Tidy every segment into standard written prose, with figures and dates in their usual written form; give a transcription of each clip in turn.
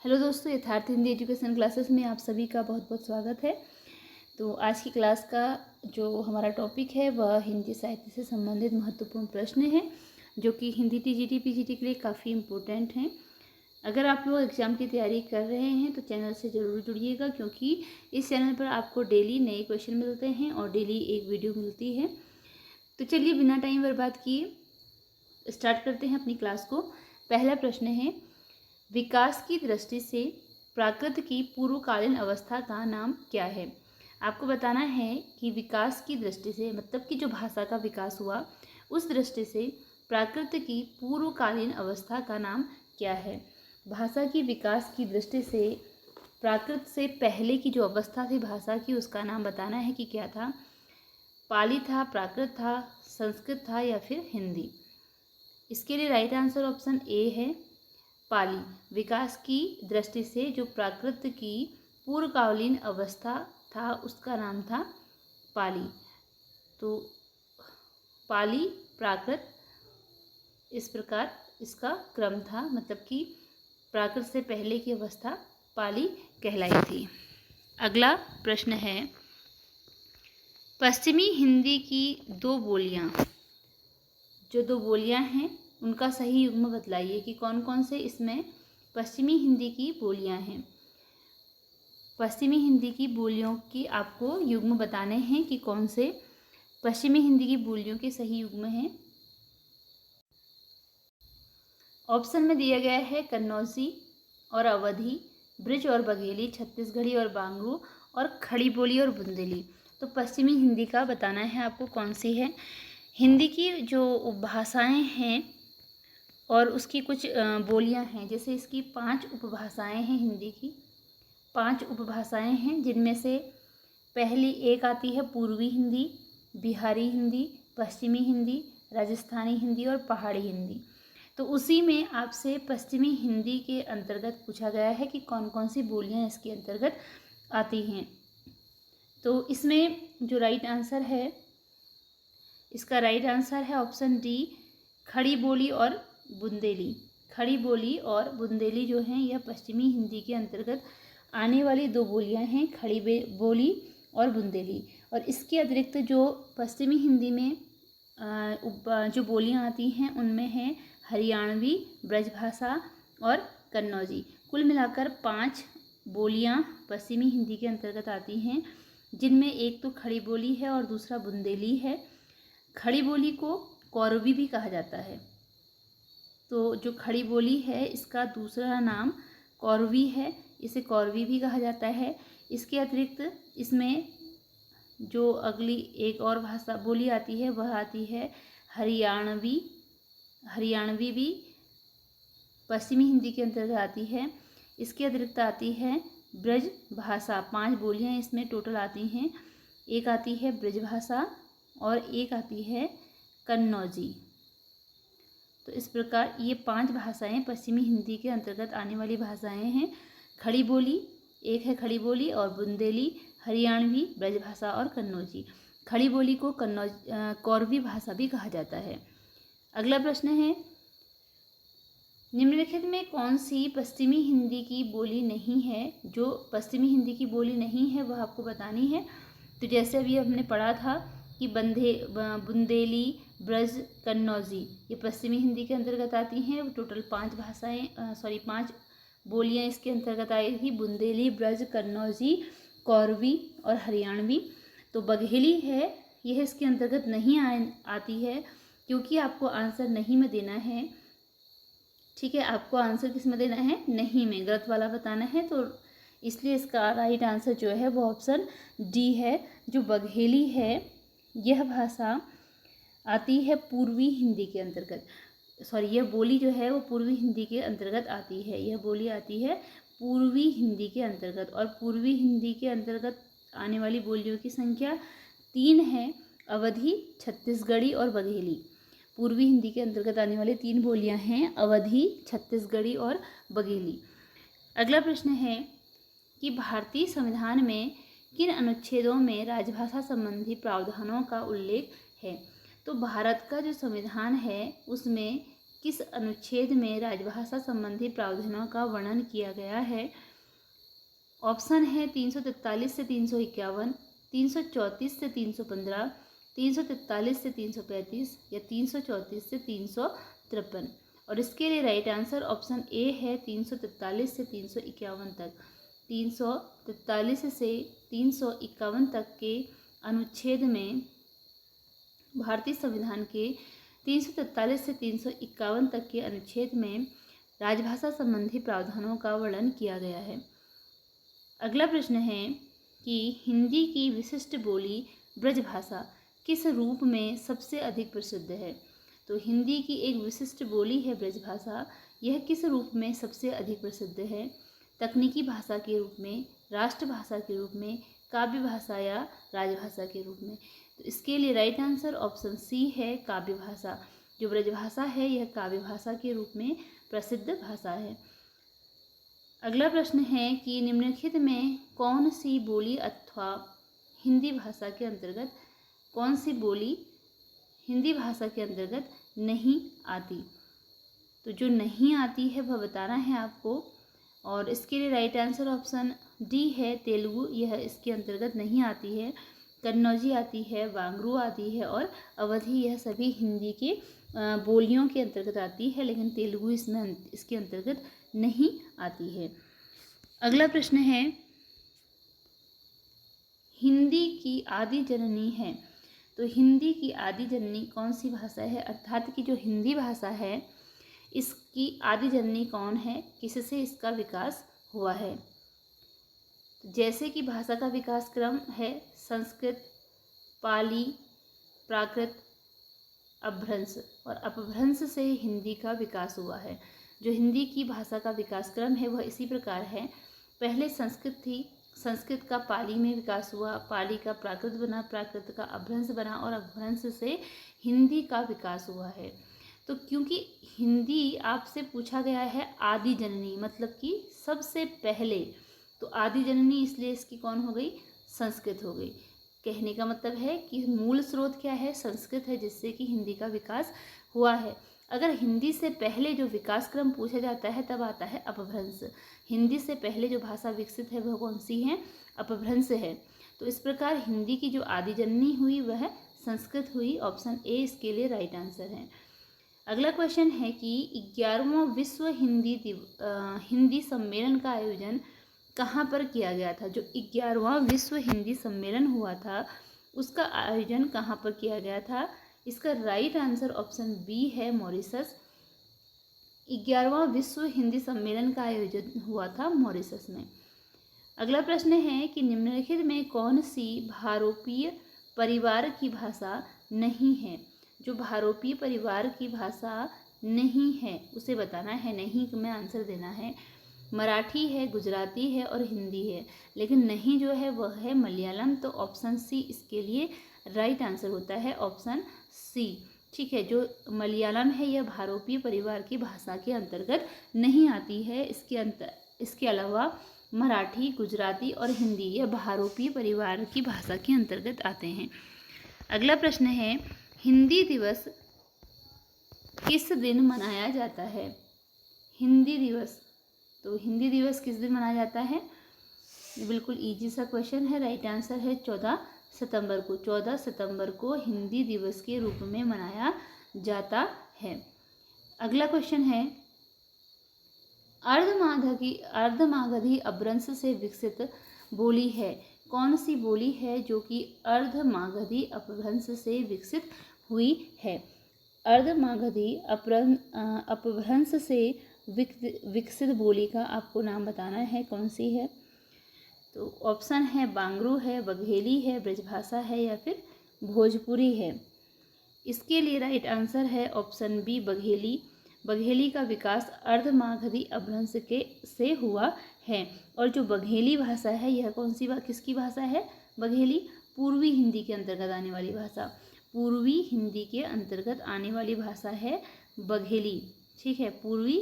Hello दोस्तों, यथार्थ Hindi education classes में आप सभी का बहुत बहुत स्वागत है। तो आज की क्लास का जो हमारा टॉपिक है वह हिंदी साहित्य से संबंधित महत्वपूर्ण प्रश्न हैं, जो कि हिंदी टीजीटी पीजीटी के लिए काफ़ी इम्पोर्टेंट हैं। अगर आप लोग एग्ज़ाम की तैयारी कर रहे हैं तो चैनल से ज़रूर जुड़िएगा, क्योंकि इस चैनल पर आपको डेली नए क्वेश्चन मिलते हैं और डेली एक वीडियो मिलती है। तो चलिए बिना टाइम बर्बाद किए स्टार्ट करते हैं अपनी क्लास को। पहला प्रश्न है, विकास की दृष्टि से प्राकृत की पूर्वकालीन अवस्था का नाम क्या है। आपको बताना है कि विकास की दृष्टि से मतलब कि जो भाषा का विकास हुआ उस दृष्टि से प्राकृत की पूर्वकालीन अवस्था का नाम क्या है। भाषा की विकास की दृष्टि से प्राकृत से पहले की जो अवस्था थी भाषा की, उसका नाम बताना है कि क्या था। पाली था, प्राकृत था, संस्कृत था या फिर हिंदी। इसके लिए राइट आंसर ऑप्शन ए है, पाली। विकास की दृष्टि से जो प्राकृत की पूर्वकालीन अवस्था था उसका नाम था पाली। तो पाली, प्राकृत, इस प्रकार इसका क्रम था, मतलब कि प्राकृत से पहले की अवस्था पाली कहलाई थी। अगला प्रश्न है, पश्चिमी हिंदी की दो बोलियां, जो दो बोलियां हैं उनका सही युग्म बतलाइए कि कौन कौन से इसमें पश्चिमी हिंदी की बोलियां हैं। पश्चिमी हिंदी की बोलियों की आपको युग्म बताने हैं कि कौन से पश्चिमी हिंदी की बोलियों के सही युग्म हैं। ऑप्शन में दिया गया है कन्नौजी और अवधी, ब्रिज और बघेली, छत्तीसगढ़ी और बांगरू और खड़ी बोली और बुंदेली। तो पश्चिमी हिंदी का बताना है आपको कौन सी है। हिंदी की जो उपभाषाएं हैं और उसकी कुछ बोलियां हैं, जैसे इसकी 5 उपभाषाएं हैं। हिंदी की 5 उपभाषाएं हैं, जिनमें से पहली एक आती है पूर्वी हिंदी, बिहारी हिंदी, पश्चिमी हिंदी, राजस्थानी हिंदी और पहाड़ी हिंदी। तो उसी में आपसे पश्चिमी हिंदी के अंतर्गत पूछा गया है कि कौन कौन सी बोलियां इसके अंतर्गत आती हैं। तो इसमें जो राइट आंसर है, इसका राइट आंसर है ऑप्शन डी, खड़ी बोली और बुंदेली। खड़ी बोली और बुंदेली जो हैं यह पश्चिमी हिंदी के अंतर्गत आने वाली दो बोलियां हैं, खड़ी बोली और बुंदेली। और इसके अतिरिक्त जो पश्चिमी हिंदी में जो बोलियां आती हैं उनमें हैं हरियाणवी, ब्रजभाषा और कन्नौजी। कुल मिलाकर 5 बोलियां पश्चिमी हिंदी के अंतर्गत आती हैं, जिनमें एक तो खड़ी बोली है और दूसरा बुंदेली है। खड़ी बोली को कौरवी भी कहा जाता है। तो जो खड़ी बोली है इसका दूसरा नाम कौरवी है, इसे कौरवी भी कहा जाता है। इसके अतिरिक्त इसमें जो अगली एक और भाषा बोली आती है वह आती है हरियाणवी। हरियाणवी भी पश्चिमी हिंदी के अंतर्गत आती है। इसके अतिरिक्त आती है ब्रज भाषा। 5 बोलियां इसमें टोटल आती हैं। एक आती है ब्रज भाषा और एक आती है कन्नौजी। तो इस प्रकार ये 5 भाषाएं पश्चिमी हिंदी के अंतर्गत आने वाली भाषाएं हैं। खड़ी बोली एक है, खड़ी बोली और बुंदेली, हरियाणवी, ब्रजभाषा और कन्नौजी। खड़ी बोली को कौरवी भाषा भी कहा जाता है। अगला प्रश्न है, निम्नलिखित में कौन सी पश्चिमी हिंदी की बोली नहीं है। जो पश्चिमी हिंदी की बोली नहीं है वह आपको बतानी है। तो जैसे अभी हमने पढ़ा था कि बुंदेली, ब्रज, कन्नौजी ये पश्चिमी हिंदी के अंतर्गत आती हैं। टोटल 5 बोलियां इसके अंतर्गत आई थी, बुंदेली, ब्रज, कन्नौजी, कौरवी और हरियाणवी। तो बघेली है यह इसके अंतर्गत नहीं आती है, क्योंकि आपको आंसर नहीं में देना है। ठीक है, आपको आंसर किस में देना है, नहीं में, गलत वाला बताना है। तो इसलिए इसका राइट आंसर जो है वो ऑप्शन डी है। जो बघेली है यह भाषा आती है पूर्वी हिंदी के अंतर्गत। यह बोली जो है वो पूर्वी हिंदी के अंतर्गत आती है। यह बोली आती है पूर्वी हिंदी के अंतर्गत। और पूर्वी हिंदी के अंतर्गत आने वाली बोलियों की संख्या 3 है, अवधी, छत्तीसगढ़ी और बघेली। पूर्वी हिंदी के अंतर्गत आने वाली 3 बोलियां हैं, अवधी, छत्तीसगढ़ी और बघेली। अगला प्रश्न है कि भारतीय संविधान में किन अनुच्छेदों में राजभाषा संबंधी प्रावधानों का उल्लेख है। तो भारत का जो संविधान है उसमें किस अनुच्छेद में राजभाषा संबंधी प्रावधानों का वर्णन किया गया है? ऑप्शन है 343 से 351, 334 से 315, 343 से 335 या 334 से 353। और इसके लिए राइट आंसर ऑप्शन ए है 343 से 351 तक। 343 से 351 तक के अनुच्छेद में भारतीय संविधान के 343 से 351 तक के अनुच्छेद में राजभाषा संबंधी प्रावधानों का वर्णन किया गया है। अगला प्रश्न है कि हिंदी की विशिष्ट बोली ब्रजभाषा किस रूप में सबसे अधिक प्रसिद्ध है? तो हिंदी की एक विशिष्ट बोली है ब्रजभाषा, यह किस रूप में सबसे अधिक प्रसिद्ध है? तकनीकी भाषा के रूप में, राष्ट्रभाषा के रूप में, काव्य भाषा या राजभाषा के रूप में? तो इसके लिए राइट आंसर ऑप्शन सी है काव्य भाषा। जो ब्रजभाषा है यह काव्य भाषा के रूप में प्रसिद्ध भाषा है। अगला प्रश्न है कि निम्नलिखित में कौन सी बोली अथवा हिंदी भाषा के अंतर्गत कौन सी बोली हिंदी भाषा के अंतर्गत नहीं आती? तो जो नहीं आती है वह बताना है आपको। और इसके लिए राइट आंसर ऑप्शन डी है तेलुगु, यह इसके अंतर्गत नहीं आती है। कन्नौजी आती है, वांगड़ू आती है और अवधी, यह सभी हिंदी के बोलियों के अंतर्गत आती है, लेकिन तेलुगु इसके अंतर्गत नहीं आती है। अगला प्रश्न है हिंदी की आदि जननी है। तो हिंदी की आदि जननी कौन सी भाषा है? अर्थात कि जो हिंदी भाषा है इसकी आदि जननी कौन है, किससे इसका विकास हुआ है? जैसे कि भाषा का विकास क्रम है संस्कृत, पाली, प्राकृत, अपभ्रंश, और अपभ्रंश से हिंदी का विकास हुआ है। जो हिंदी की भाषा का विकास क्रम है वह इसी प्रकार है। पहले संस्कृत थी, संस्कृत का पाली में विकास हुआ, पाली का प्राकृत बना, प्राकृत का अपभ्रंश बना और अपभ्रंश से हिंदी का विकास हुआ है। तो क्योंकि हिंदी आपसे पूछा गया है आदि जननी, मतलब कि सबसे पहले, तो आदि जननी इसलिए इसकी कौन हो गई? संस्कृत हो गई। कहने का मतलब है कि मूल स्रोत क्या है? संस्कृत है, जिससे कि हिंदी का विकास हुआ है। अगर हिंदी से पहले जो विकास क्रम पूछा जाता है तब आता है अपभ्रंश। हिंदी से पहले जो भाषा विकसित है वह कौन सी है? अपभ्रंश है। तो इस प्रकार हिंदी की जो आदि जननी हुई वह संस्कृत हुई। ऑप्शन ए इसके लिए राइट आंसर है। अगला क्वेश्चन है कि 11वां विश्व हिंदी सम्मेलन का आयोजन कहाँ पर किया गया था? जो 11वां विश्व हिंदी सम्मेलन हुआ था उसका आयोजन कहाँ पर किया गया था? इसका राइट आंसर ऑप्शन बी है मॉरिशस। 11वां विश्व हिंदी सम्मेलन का आयोजन हुआ था मॉरिशस में। अगला प्रश्न है कि निम्नलिखित में कौन सी भारोपीय परिवार की भाषा नहीं है? जो भारोपीय परिवार की भाषा नहीं है उसे बताना है, नहीं में आंसर देना है। मराठी है, गुजराती है और हिंदी है, लेकिन नहीं जो है वह है मलयालम। तो ऑप्शन सी इसके लिए राइट आंसर होता है, ऑप्शन सी। ठीक है, जो मलयालम है यह भारोपीय परिवार की भाषा के अंतर्गत नहीं आती है। इसके अलावा मराठी, गुजराती और हिंदी यह भारोपीय परिवार की भाषा के अंतर्गत आते हैं। अगला प्रश्न है हिंदी दिवस किस दिन मनाया जाता है? हिंदी दिवस, तो हिंदी दिवस किस दिन मनाया जाता है? बिल्कुल इजी सा क्वेश्चन है। राइट आंसर है 14 सितंबर को। 14 सितंबर को हिंदी दिवस के रूप में मनाया जाता है। अगला क्वेश्चन है अर्धमागधी अपभ्रंश से विकसित बोली है। कौन सी बोली है जो कि अर्धमागधी अपभ्रंश से विकसित हुई है? अर्धमागधी अपभ्रंश से विकसित बोली का आपको नाम बताना है, कौन सी है? तो ऑप्शन है बांगरू है, बघेली है, ब्रजभाषा है या फिर भोजपुरी है। इसके लिए राइट आंसर है ऑप्शन बी बघेली। बघेली का विकास अर्धमागधी अपभ्रंश से हुआ है। और जो बघेली भाषा है यह कौन सी किसकी भाषा है? बघेली पूर्वी हिंदी के अंतर्गत आने वाली भाषा, पूर्वी हिंदी के अंतर्गत आने वाली भाषा है बघेली। ठीक है, पूर्वी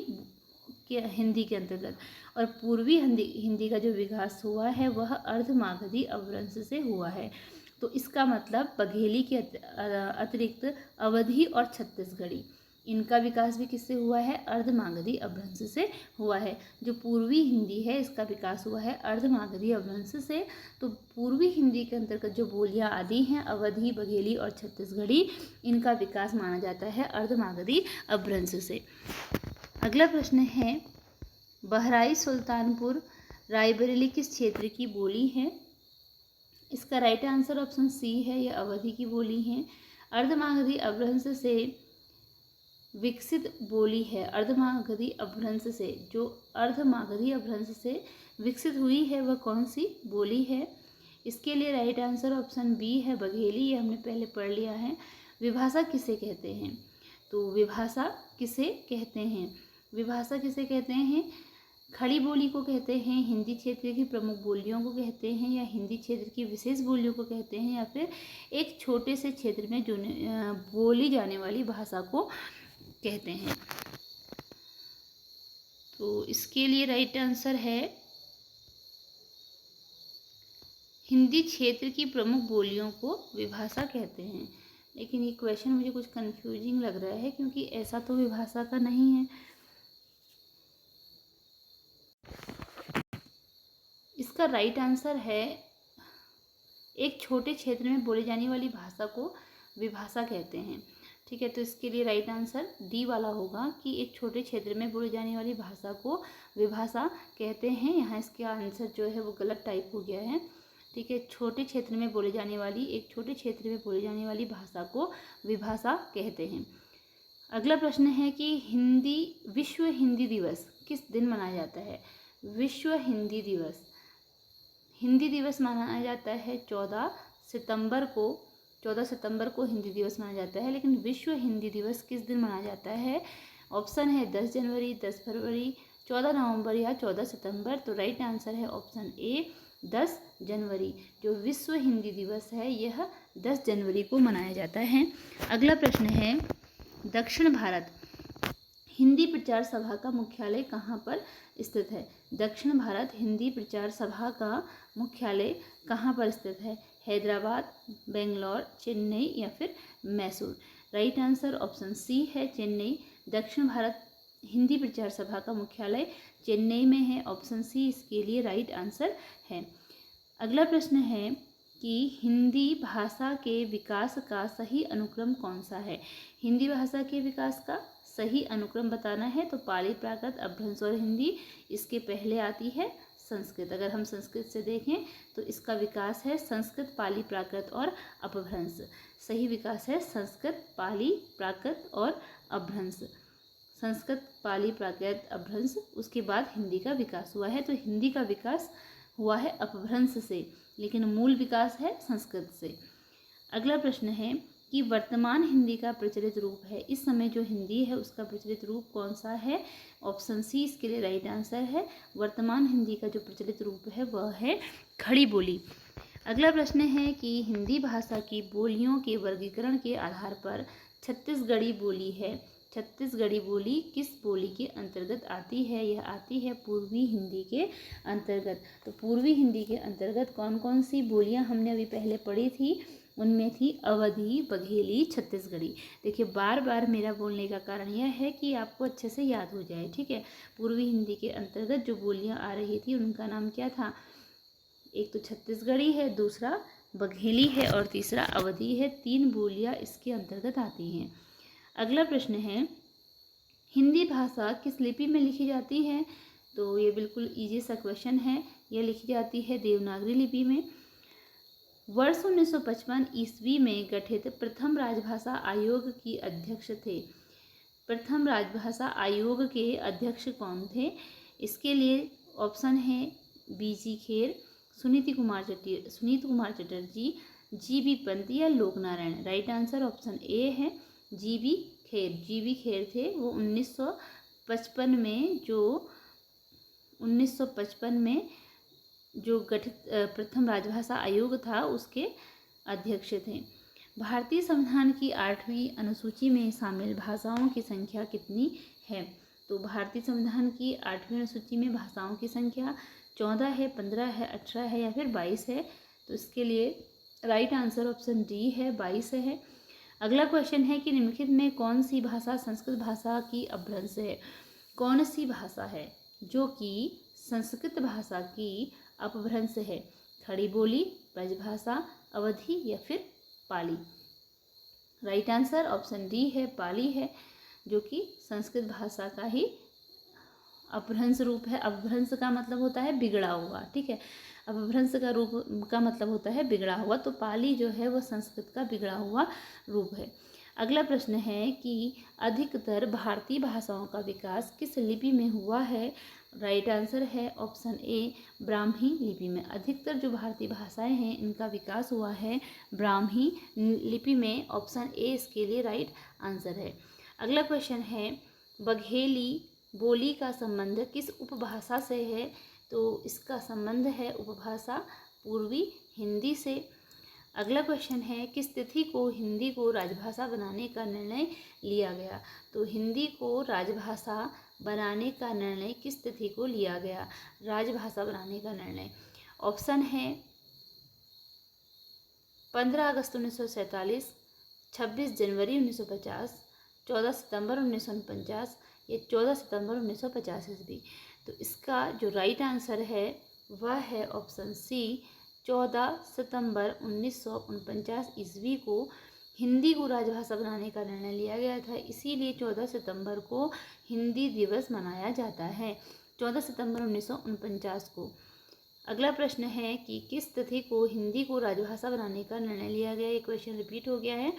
के हिंदी के अंतर्गत। और पूर्वी हिंदी का जो विकास हुआ है वह अर्धमागधी अपभ्रंश से हुआ है। तो इसका मतलब बघेली के अतिरिक्त अवधी और छत्तीसगढ़ी, इनका विकास भी किससे हुआ है? अर्धमागधी अपभ्रंश से हुआ है। जो पूर्वी हिंदी है इसका विकास हुआ है अर्धमागधी अपभ्रंश से। तो पूर्वी हिंदी के अंतर्गत जो बोलियां आदि हैं अवधी, बघेली और छत्तीसगढ़ी, इनका विकास माना जाता है अर्धमागधी अपभ्रंश से। अगला प्रश्न है, बहराइच, सुल्तानपुर, रायबरेली किस क्षेत्र की बोली है? इसका राइट आंसर ऑप्शन सी है, यह अवधी की बोली है। अर्धमागधी अपभ्रंश से विकसित बोली है। अर्धमागधी अपभ्रंश से, जो अर्धमागधी अपभ्रंश से विकसित हुई है वह कौन सी बोली है? इसके लिए राइट आंसर ऑप्शन बी है, बघेली। ये हमने पहले पढ़ लिया है। विभाषा किसे कहते हैं? तो विभाषा किसे कहते हैं? विभाषा किसे कहते हैं? खड़ी बोली को कहते हैं, हिंदी क्षेत्र की प्रमुख बोलियों को कहते हैं, या हिंदी क्षेत्र की विशेष बोलियों को कहते हैं, या फिर एक छोटे से क्षेत्र में जो बोली जाने वाली भाषा को कहते हैं। तो इसके लिए राइट आंसर है हिंदी क्षेत्र की प्रमुख बोलियों को विभाषा कहते हैं। लेकिन ये क्वेश्चन मुझे कुछ कंफ्यूजिंग लग रहा है, क्योंकि ऐसा तो विभाषा का नहीं है। इसका राइट आंसर है, एक छोटे क्षेत्र में बोली जाने वाली भाषा को विभाषा कहते हैं। ठीक है, तो इसके लिए राइट आंसर डी वाला होगा कि एक छोटे क्षेत्र में बोली जाने वाली भाषा को विभाषा कहते हैं। यहाँ इसका आंसर जो है वो गलत टाइप हो गया है। ठीक है, छोटे क्षेत्र में बोली जाने वाली, एक छोटे क्षेत्र में बोली जाने वाली भाषा को विभाषा कहते हैं। अगला प्रश्न है कि विश्व हिंदी दिवस किस दिन मनाया जाता है? विश्व हिंदी दिवस, हिंदी दिवस मनाया जाता है 14 सितंबर को। 14 सितंबर को हिंदी दिवस मनाया जाता है। लेकिन विश्व हिंदी दिवस किस दिन मनाया जाता है? ऑप्शन है 10 जनवरी, 10 फरवरी, 14 नवंबर या 14 सितंबर। तो राइट आंसर है ऑप्शन ए, 10 जनवरी। जो विश्व हिंदी दिवस है यह 10 जनवरी को मनाया जाता है। अगला प्रश्न है, दक्षिण भारत हिंदी प्रचार सभा का मुख्यालय कहाँ पर स्थित है? दक्षिण भारत हिंदी प्रचार सभा का मुख्यालय कहाँ पर स्थित है? हैदराबाद, बेंगलोर, चेन्नई या फिर Mysore. Right answer option C है, चेन्नई। दक्षिण भारत हिंदी प्रचार सभा का मुख्यालय चेन्नई में है। ऑप्शन सी इसके लिए राइट आंसर है। अगला प्रश्न है कि हिंदी भाषा के विकास का सही अनुक्रम कौन सा है? हिंदी भाषा के विकास का सही अनुक्रम बताना है तो पाली, प्राकृत, अपभ्रंश और हिंदी। इसके पहले आती है संस्कृत। अगर हम संस्कृत से देखें तो इसका विकास है संस्कृत, पाली, प्राकृत और अपभ्रंश। सही विकास है संस्कृत, पाली, प्राकृत और अपभ्रंश। संस्कृत, पाली, प्राकृत, अपभ्रंश, उसके बाद हिंदी का विकास हुआ है। तो हिंदी का विकास हुआ है अपभ्रंश से, लेकिन मूल विकास है संस्कृत से। अगला प्रश्न है कि वर्तमान हिंदी का प्रचलित रूप है, इस समय जो हिंदी है उसका प्रचलित रूप कौन सा है? ऑप्शन सी इसके लिए राइट आंसर है। वर्तमान हिंदी का जो प्रचलित रूप है वह है खड़ी बोली। अगला प्रश्न है कि हिंदी भाषा की बोलियों के वर्गीकरण के आधार पर छत्तीसगढ़ी बोली है। छत्तीसगढ़ी बोली किस बोली के अंतर्गत आती है? यह आती है पूर्वी हिंदी के अंतर्गत। तो पूर्वी हिंदी के अंतर्गत कौन कौन सी बोलियां हमने अभी पहले पढ़ी थी? उनमें थी अवधी, बघेली, छत्तीसगढ़ी। देखिए, बार बार मेरा बोलने का कारण यह है कि आपको अच्छे से याद हो जाए। ठीक है, पूर्वी हिंदी के अंतर्गत जो बोलियां आ रही थी उनका नाम क्या था? एक तो छत्तीसगढ़ी है, दूसरा बघेली है और तीसरा अवधी है। 3 बोलियां इसके अंतर्गत आती हैं। अगला प्रश्न है, हिंदी भाषा किस लिपि में लिखी जाती है? तो ये बिल्कुल ईजी सा क्वेश्चन है। यह लिखी जाती है देवनागरी लिपि में। वर्ष 1955 ईस्वी में गठित प्रथम राजभाषा आयोग की अध्यक्ष थे। प्रथम राजभाषा आयोग के अध्यक्ष कौन थे? इसके लिए ऑप्शन है बीजी खेर, सुनीति कुमार चटर्जी, जीबी पंत या लोकनारायण। राइट आंसर ऑप्शन ए है, जीबी खेर थे। वो 1955 में जो गठित प्रथम राजभाषा आयोग था उसके अध्यक्ष थे। भारतीय संविधान की 8वीं अनुसूची में शामिल भाषाओं की संख्या कितनी है? तो भारतीय संविधान की 8वीं अनुसूची में भाषाओं की संख्या 14 है, 15 है, 18 है या फिर 22 है। तो इसके लिए राइट आंसर ऑप्शन डी है, 22 है। अगला क्वेश्चन है कि निम्नलिखित में कौन सी भाषा संस्कृत भाषा की अपभ्रंश है। कौन सी भाषा है जो कि संस्कृत भाषा की अपभ्रंश है। खड़ी बोली, ब्रजभाषा, अवधी या फिर पाली। राइट आंसर ऑप्शन डी है, पाली है, जो कि संस्कृत भाषा का ही अपभ्रंश रूप है। अपभ्रंश का मतलब होता है बिगड़ा हुआ, ठीक है। अपभ्रंश का रूप का मतलब होता है बिगड़ा हुआ, तो पाली जो है वो संस्कृत का बिगड़ा हुआ रूप है। अगला प्रश्न है कि अधिकतर भारतीय भाषाओं का विकास किस लिपि में हुआ है। राइट आंसर है ऑप्शन ए, ब्राह्मी लिपि में। अधिकतर जो भारतीय भाषाएं हैं इनका विकास हुआ है ब्राह्मी लिपि में। ऑप्शन ए इसके लिए राइट आंसर है। अगला क्वेश्चन है बघेली बोली का संबंध किस उपभाषा से है। तो इसका संबंध है उपभाषा पूर्वी हिंदी से। अगला क्वेश्चन है किस तिथि को हिंदी को राजभाषा बनाने का निर्णय लिया गया। तो हिंदी को राजभाषा बनाने का निर्णय किस तिथि को लिया गया। राजभाषा बनाने का निर्णय ऑप्शन है 15 अगस्त 1947, 26 जनवरी 1950, 14 सितंबर 1949 या 14 सितंबर 1950 ईस्वी। तो इसका जो राइट आंसर है वह है ऑप्शन सी, 14 सितंबर 1949 ईस्वी को हिंदी को राजभाषा बनाने का निर्णय लिया गया था। इसीलिए 14 सितंबर को हिंदी दिवस मनाया जाता है, 14 सितंबर 1949 को। अगला प्रश्न है कि किस तिथि को हिंदी को राजभाषा बनाने का निर्णय लिया गया। ये क्वेश्चन रिपीट हो गया है।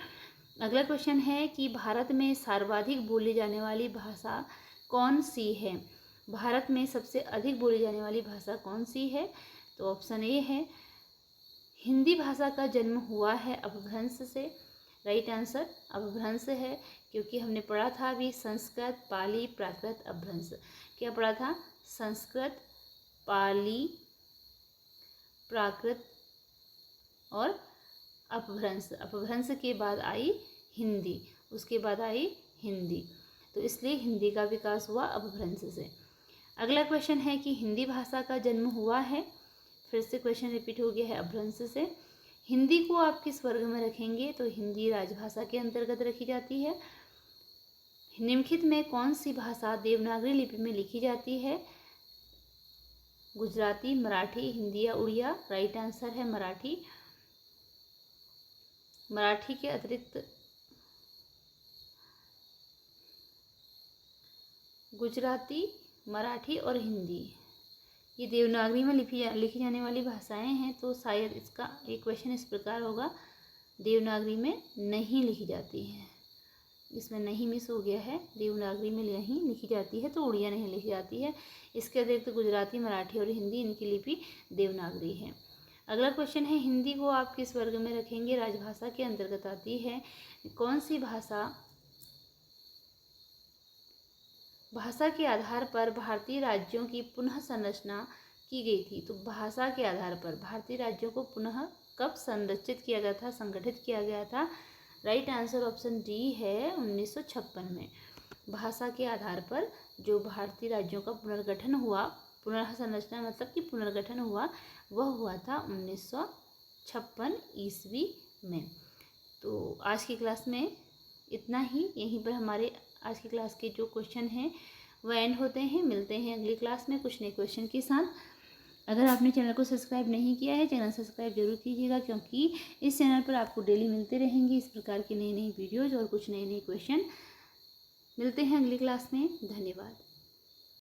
अगला क्वेश्चन है कि भारत में सर्वाधिक बोली जाने वाली भाषा कौन सी है। भारत में सबसे अधिक बोली जाने वाली भाषा कौन सी है। तो ऑप्शन ए है हिंदी भाषा का जन्म हुआ है अपभ्रंश से। राइट आंसर अपभ्रंश है, क्योंकि हमने पढ़ा था अभी संस्कृत, पाली, प्राकृत, अपभ्रंश। क्या पढ़ा था? संस्कृत, पाली, प्राकृत और अपभ्रंश। अपभ्रंश के बाद आई हिंदी, उसके बाद आई हिंदी, तो इसलिए हिंदी का विकास हुआ अपभ्रंश से। अगला क्वेश्चन है कि हिंदी भाषा का जन्म हुआ है, फिर से क्वेश्चन रिपीट हो गया है, अपभ्रंश से। हिंदी को आप किस वर्ग में रखेंगे। तो हिंदी राजभाषा के अंतर्गत रखी जाती है। निम्नलिखित में कौन सी भाषा देवनागरी लिपि में लिखी जाती है। गुजराती, मराठी, हिंदी या उड़िया। राइट आंसर है मराठी। मराठी के अतिरिक्त गुजराती, मराठी और हिंदी ये देवनागरी में लिखी जाने वाली भाषाएं हैं। तो शायद इसका एक क्वेश्चन इस प्रकार होगा, देवनागरी में नहीं लिखी जाती हैं। इसमें नहीं मिस हो गया है, देवनागरी में नहीं लिखी जाती है, तो उड़िया नहीं लिखी जाती है। इसके अतिरिक्त गुजराती, मराठी और हिंदी इनकी लिपि देवनागरी है। अगला क्वेश्चन है हिंदी को आप किस वर्ग में रखेंगे। राजभाषा के अंतर्गत आती है। कौन सी भाषा के आधार पर भारतीय राज्यों की पुनः संरचना की गई थी। तो भाषा के आधार पर भारतीय राज्यों को पुनः कब संरचित किया गया था, संगठित किया गया था। राइट आंसर ऑप्शन डी है 1956 में। भाषा के आधार पर जो भारतीय राज्यों का पुनर्गठन हुआ, पुनः संरचना मतलब कि पुनर्गठन हुआ, वह हुआ था 1956 ईस्वी में। तो आज की क्लास में इतना ही। यहीं पर हमारे आज की क्लास के जो क्वेश्चन हैं वह एंड होते हैं। मिलते हैं अगली क्लास में कुछ नए क्वेश्चन के साथ। अगर आपने चैनल को सब्सक्राइब नहीं किया है, चैनल सब्सक्राइब जरूर कीजिएगा, क्योंकि इस चैनल पर आपको डेली मिलते रहेंगे इस प्रकार की नई नई वीडियोज़ और कुछ नए नए क्वेश्चन। मिलते हैं अगली क्लास में। धन्यवाद।